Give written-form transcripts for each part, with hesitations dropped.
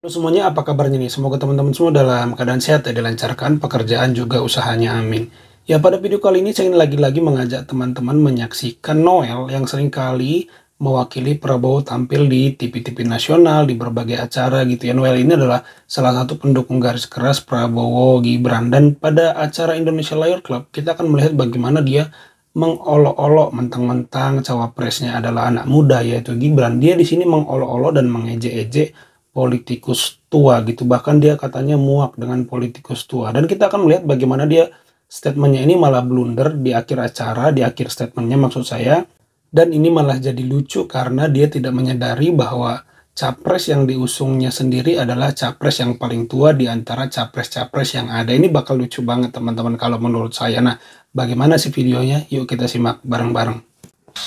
Halo semuanya, apa kabarnya nih? Semoga teman-teman semua dalam keadaan sehat ya, dilancarkan pekerjaan juga usahanya, amin. Ya, pada video kali ini saya ingin lagi-lagi mengajak teman-teman menyaksikan Noel yang seringkali mewakili Prabowo tampil di TV-TV nasional, di berbagai acara gitu ya. Noel ini adalah salah satu pendukung garis keras Prabowo Gibran, dan pada acara Indonesia Layer Club kita akan melihat bagaimana dia mengolok-olok mentang-mentang cawapresnya adalah anak muda yaitu Gibran. Dia di sini mengolok-olok dan mengejek-ejek politikus tua gitu, bahkan dia katanya muak dengan politikus tua, dan kita akan melihat bagaimana dia statementnya ini malah blunder di akhir acara, di akhir statementnya maksud saya, dan ini malah jadi lucu karena dia tidak menyadari bahwa capres yang diusungnya sendiri adalah capres yang paling tua di antara capres-capres yang ada. Ini bakal lucu banget teman-teman kalau menurut saya. Nah, bagaimana sih videonya? Yuk kita simak bareng-bareng.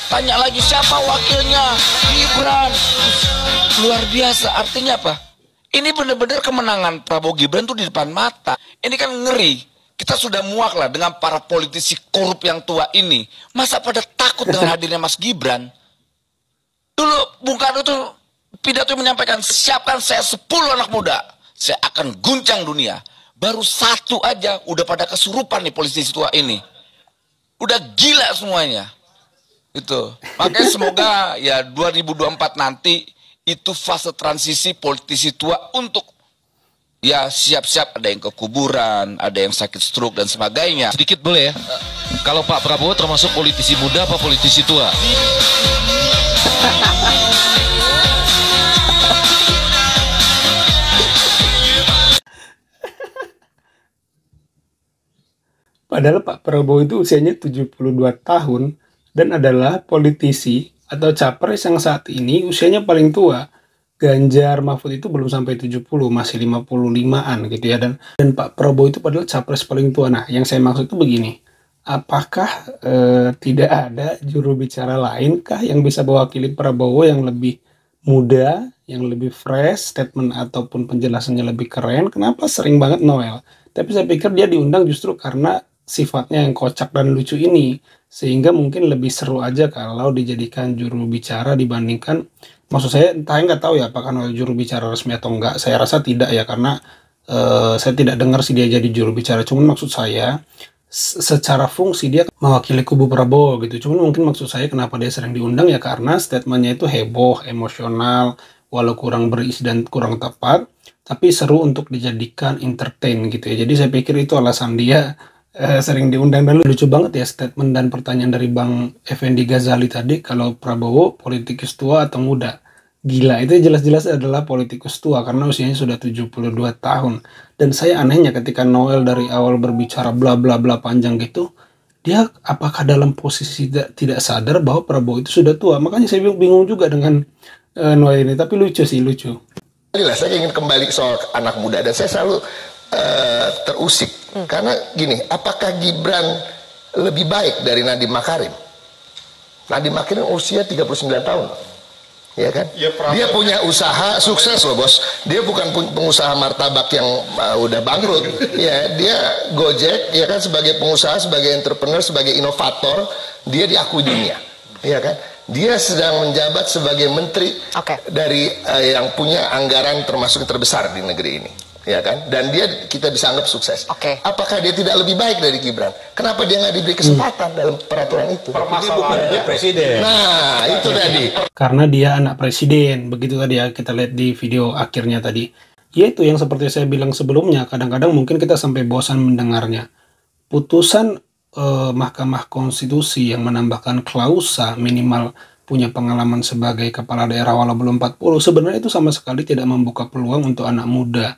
Tanya lagi siapa wakilnya? Gibran. Luar biasa, artinya apa? Ini benar-benar kemenangan Prabowo Gibran tuh di depan mata. Ini kan ngeri. Kita sudah muak lah dengan para politisi korup yang tua ini. Masa pada takut dengan hadirnya Mas Gibran? Dulu Bung Karno tuh pidato menyampaikan, siapkan saya 10 anak muda, saya akan guncang dunia. Baru satu aja udah pada kesurupan nih politisi tua ini. Udah gila semuanya. Itu. Makanya semoga ya 2024 nanti itu fase transisi politisi tua untuk ya siap-siap, ada yang ke kuburan, ada yang sakit stroke dan sebagainya. Sedikit boleh ya? Kalau Pak Prabowo termasuk politisi muda apa politisi tua? Padahal Pak Prabowo itu usianya 72 tahun dan adalah politisi atau capres yang saat ini usianya paling tua. Ganjar Mahfud itu belum sampai 70, masih 55-an gitu ya. Dan Pak Prabowo itu padahal capres paling tua. Nah, yang saya maksud itu begini. Apakah tidak ada juru bicara lain kah yang bisa mewakili Prabowo yang lebih muda, yang lebih fresh, statement ataupun penjelasannya lebih keren? Kenapa sering banget Noel? Tapi saya pikir dia diundang justru karena sifatnya yang kocak dan lucu ini. Sehingga mungkin lebih seru aja kalau dijadikan juru bicara dibandingkan, maksud saya entah, nggak tahu ya apakah Noel juru bicara resmi atau enggak. Saya rasa tidak ya, karena saya tidak dengar sih dia jadi juru bicara. Cuman maksud saya secara fungsi dia mewakili kubu Prabowo gitu. Cuman mungkin maksud saya kenapa dia sering diundang ya karena statementnya itu heboh, emosional, walau kurang berisi dan kurang tepat, tapi seru untuk dijadikan entertain gitu ya. Jadi saya pikir itu alasan dia sering diundang. Dan lucu banget ya statement dan pertanyaan dari Bang Effendi Ghazali tadi, kalau Prabowo politikus tua atau muda. Gila, itu jelas-jelas adalah politikus tua karena usianya sudah 72 tahun. Dan saya anehnya ketika Noel dari awal berbicara bla bla bla panjang gitu, dia apakah dalam posisi tidak sadar bahwa Prabowo itu sudah tua. Makanya saya bingung juga dengan Noel ini, tapi lucu sih, lucu. Saya ingin kembali soal anak muda dan saya selalu terusik karena gini, apakah Gibran lebih baik dari Nadiem Makarim? Nadiem Makarim usia 39 tahun, ya kan? Ya, dia punya usaha sukses loh bos. Dia bukan pengusaha martabak yang udah bangkrut. Ya, dia Gojek, ya kan, sebagai pengusaha, sebagai entrepreneur, sebagai inovator, dia diakui dunia, ya kan? Dia sedang menjabat sebagai menteri dari yang punya anggaran termasuk terbesar di negeri ini, ya kan? Dan dia kita bisa anggap sukses. Apakah dia tidak lebih baik dari Gibran? Kenapa dia nggak diberi kesempatan dalam peraturan itu? Permasalahannya presiden. Nah, itu tadi. Karena dia anak presiden, begitu tadi ya kita lihat di video akhirnya tadi. Yaitu yang seperti saya bilang sebelumnya, kadang-kadang mungkin kita sampai bosan mendengarnya. Putusan Mahkamah Konstitusi yang menambahkan klausa minimal punya pengalaman sebagai kepala daerah walau belum 40, sebenarnya itu sama sekali tidak membuka peluang untuk anak muda.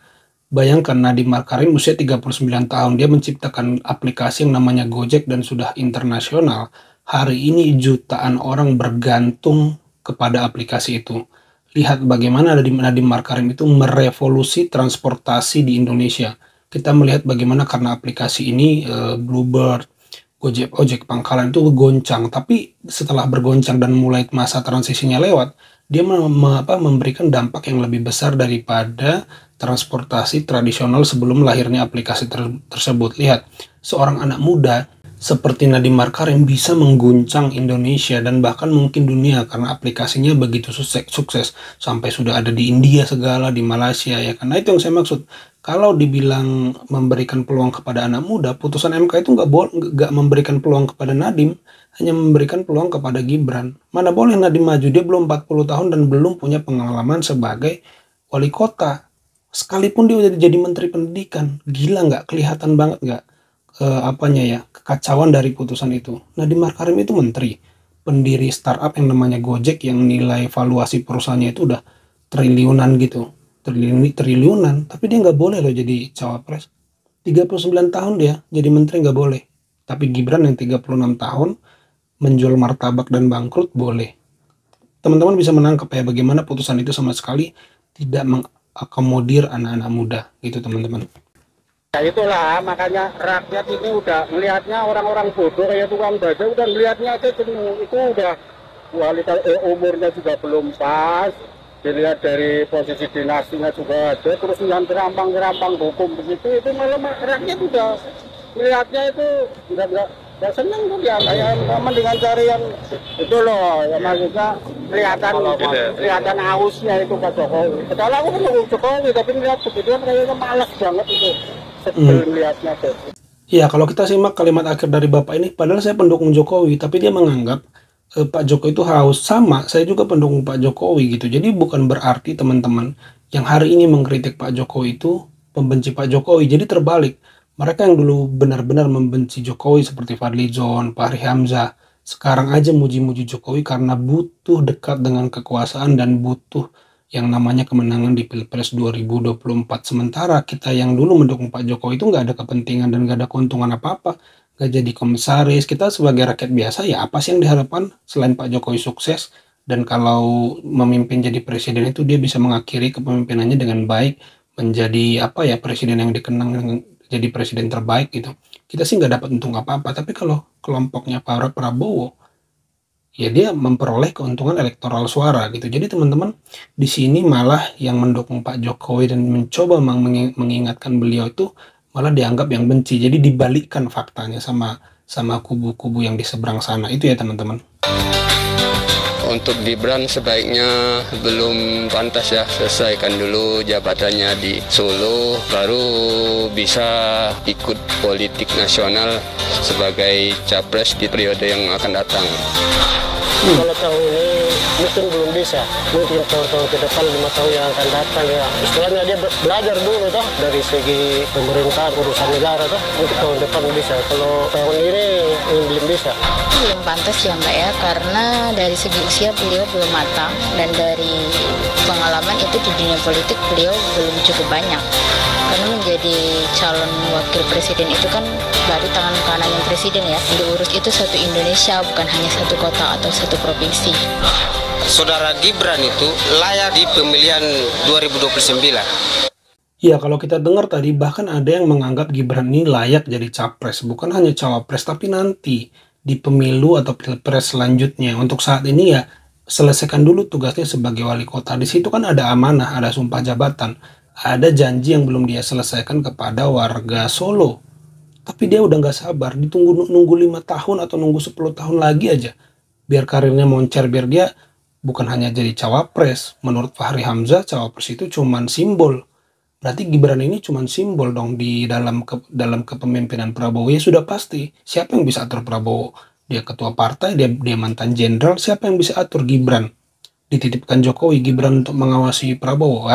Bayangkan Nadiem Makarim usia 39 tahun, dia menciptakan aplikasi yang namanya Gojek dan sudah internasional. Hari ini jutaan orang bergantung kepada aplikasi itu. Lihat bagaimana Nadiem Makarim itu merevolusi transportasi di Indonesia. Kita melihat bagaimana karena aplikasi ini Bluebird, Gojek, ojek pangkalan itu goncang. Tapi setelah bergoncang dan mulai masa transisinya lewat, dia memberikan dampak yang lebih besar daripada transportasi tradisional sebelum lahirnya aplikasi tersebut. Lihat, seorang anak muda seperti Nadiem Makarim bisa mengguncang Indonesia dan bahkan mungkin dunia karena aplikasinya begitu sukses sampai sudah ada di India segala, di Malaysia ya. Karena itu yang saya maksud. Kalau dibilang memberikan peluang kepada anak muda, putusan MK itu nggak memberikan peluang kepada Nadiem, hanya memberikan peluang kepada Gibran. Mana boleh Nadiem maju, dia belum 40 tahun dan belum punya pengalaman sebagai wali kota. Sekalipun dia udah jadi menteri pendidikan, gila nggak, kelihatan banget nggak kekacauan dari putusan itu. Nadiem Makarim itu menteri, pendiri startup yang namanya Gojek yang nilai valuasi perusahaannya itu udah triliunan gitu, triliunan, tapi dia nggak boleh loh jadi cawapres. 39 tahun dia jadi menteri nggak boleh, tapi Gibran yang 36 tahun menjual martabak dan bangkrut boleh. Teman-teman bisa menangkap ya bagaimana putusan itu sama sekali tidak mengakomodir anak-anak muda gitu teman-teman. Ya itulah makanya rakyat ini udah melihatnya orang-orang bodoh kayak tukang baja udah melihatnya aja jenuh. Itu udah kualitas umurnya juga belum pas, dilihat dari posisi dinastinya juga ada, terus yang gerampang hukum begitu, itu malah rakyat udah melihatnya itu udah nggak seneng tuh ya, kayak mendingan cari yang itu loh, ya maksudnya kelihatan ausnya itu Pak Jokowi. Padahal aku pendukung Jokowi tapi melihat begituan kayaknya malas banget itu. Ya, kalau kita simak kalimat akhir dari Bapak ini, padahal saya pendukung Jokowi, tapi dia menganggap Pak Jokowi itu haus. Sama, saya juga pendukung Pak Jokowi gitu. Jadi bukan berarti teman-teman yang hari ini mengkritik Pak Jokowi itu pembenci Pak Jokowi. Jadi terbalik, mereka yang dulu benar-benar membenci Jokowi seperti Fadlizon, Fahri Hamzah, sekarang aja muji-muji Jokowi karena butuh dekat dengan kekuasaan dan butuh yang namanya kemenangan di Pilpres 2024. Sementara kita yang dulu mendukung Pak Jokowi itu nggak ada kepentingan dan nggak ada keuntungan apa-apa. Nggak jadi komisaris. Kita sebagai rakyat biasa ya apa sih yang diharapkan selain Pak Jokowi sukses? Dan kalau memimpin jadi presiden itu dia bisa mengakhiri kepemimpinannya dengan baik. Menjadi presiden yang dikenang jadi presiden terbaik gitu. Kita sih nggak dapat untung apa-apa. Tapi kalau kelompoknya Pak Prabowo, ya dia memperoleh keuntungan elektoral suara gitu. Jadi teman-teman di sini malah yang mendukung Pak Jokowi dan mencoba mengingatkan beliau itu malah dianggap yang benci. Jadi dibalikkan faktanya sama kubu-kubu yang di seberang sana itu ya teman-teman. Untuk Gibran sebaiknya belum pantas ya, selesaikan dulu jabatannya di Solo, baru bisa ikut politik nasional sebagai capres di periode yang akan datang. Kalau tahun ini mungkin belum bisa, mungkin tahun-tahun ke depan 5 tahun yang akan datang ya. Istilahnya dia belajar dulu toh dari segi pemerintahan urusan negara toh, mungkin tahun depan bisa. Kalau tahun ini belum bisa. Belum pantas ya Mbak ya, karena dari segi usia beliau belum matang dan dari pengalaman itu di dunia politik beliau belum cukup banyak. Karena menjadi calon wakil presiden itu kan baru tangan kanan yang presiden ya. Diurus itu satu Indonesia, bukan hanya satu kota atau satu provinsi. Saudara Gibran itu layak di pemilihan 2029. Ya, kalau kita dengar tadi bahkan ada yang menganggap Gibran ini layak jadi capres, bukan hanya cawapres, tapi nanti di pemilu atau pilpres selanjutnya. Untuk saat ini ya selesaikan dulu tugasnya sebagai wali kota. Di situ kan ada amanah, ada sumpah jabatan, ada janji yang belum dia selesaikan kepada warga Solo. Tapi dia udah nggak sabar, nunggu 5 tahun atau nunggu 10 tahun lagi aja. Biar karirnya moncer, biar dia bukan hanya jadi cawapres. Menurut Fahri Hamzah, cawapres itu cuman simbol. Berarti Gibran ini cuman simbol dong di dalam kepemimpinan Prabowo. Ya sudah pasti, siapa yang bisa atur Prabowo? Dia ketua partai, dia mantan jenderal, siapa yang bisa atur Gibran? Dititipkan Jokowi, Gibran untuk mengawasi Prabowo.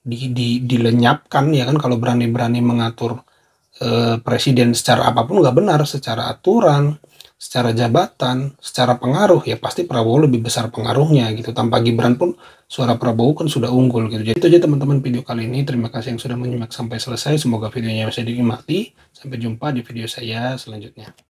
Dilenyapkan ya kan kalau berani-berani mengatur presiden secara apapun nggak benar, secara aturan, secara jabatan, secara pengaruh ya pasti Prabowo lebih besar pengaruhnya gitu. Tanpa Gibran pun suara Prabowo kan sudah unggul gitu. Jadi itu aja teman-teman video kali ini. Terima kasih yang sudah menyimak sampai selesai. Semoga videonya bisa dinikmati. Sampai jumpa di video saya selanjutnya.